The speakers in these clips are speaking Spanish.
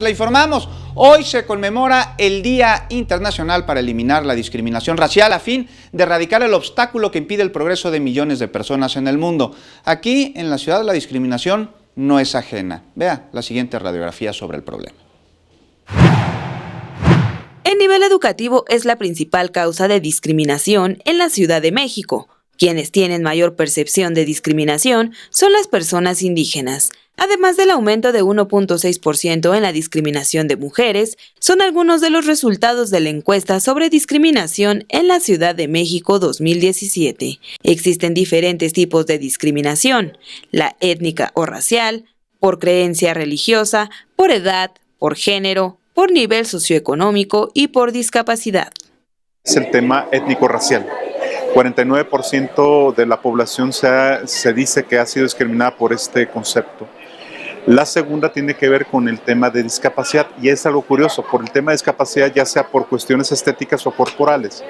Le informamos, hoy se conmemora el Día Internacional para eliminar la discriminación racial a fin de erradicar el obstáculo que impide el progreso de millones de personas en el mundo. Aquí, en la ciudad, la discriminación no es ajena. Vea la siguiente radiografía sobre el problema. El nivel educativo es la principal causa de discriminación en la Ciudad de México. Quienes tienen mayor percepción de discriminación son las personas indígenas. Además del aumento de 1.6% en la discriminación de mujeres, son algunos de los resultados de la encuesta sobre discriminación en la Ciudad de México 2017. Existen diferentes tipos de discriminación: la étnica o racial, por creencia religiosa, por edad, por género, por nivel socioeconómico y por discapacidad. Es el tema étnico-racial. 49% de la población se dice que ha sido discriminada por este concepto. La segunda tiene que ver con el tema de discapacidad, y es algo curioso, por el tema de discapacidad, ya sea por cuestiones estéticas o corporales.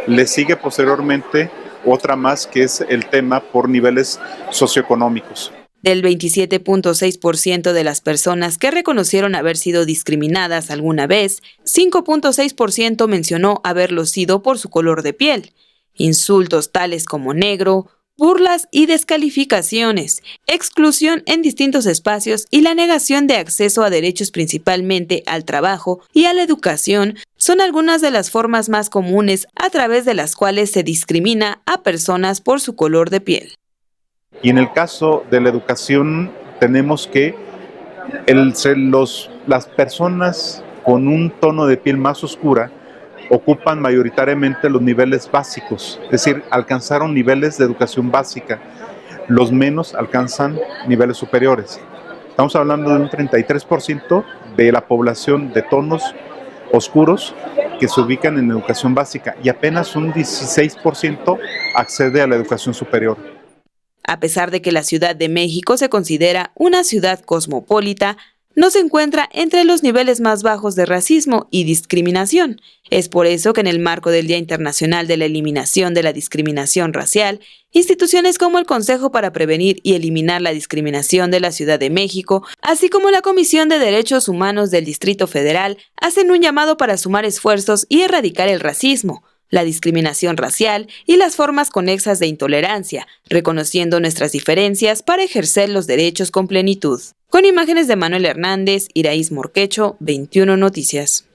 Le sigue posteriormente otra más, que es el tema por niveles socioeconómicos. Del 27.6% de las personas que reconocieron haber sido discriminadas alguna vez, 5.6% mencionó haberlo sido por su color de piel. Insultos tales como negro, burlas y descalificaciones, exclusión en distintos espacios y la negación de acceso a derechos, principalmente al trabajo y a la educación, son algunas de las formas más comunes a través de las cuales se discrimina a personas por su color de piel. Y en el caso de la educación tenemos que las personas con un tono de piel más oscura ocupan mayoritariamente los niveles básicos, es decir, alcanzaron niveles de educación básica. Los menos alcanzan niveles superiores. Estamos hablando de un 33% de la población de tonos oscuros que se ubican en educación básica, y apenas un 16% accede a la educación superior. A pesar de que la Ciudad de México se considera una ciudad cosmopolita, no se encuentra entre los niveles más bajos de racismo y discriminación. Es por eso que en el marco del Día Internacional de la Eliminación de la Discriminación Racial, instituciones como el Consejo para Prevenir y Eliminar la Discriminación de la Ciudad de México, así como la Comisión de Derechos Humanos del Distrito Federal, hacen un llamado para sumar esfuerzos y erradicar el racismo, la discriminación racial y las formas conexas de intolerancia, reconociendo nuestras diferencias para ejercer los derechos con plenitud. Con imágenes de Manuel Hernández, Iraís Morquecho, 21 Noticias.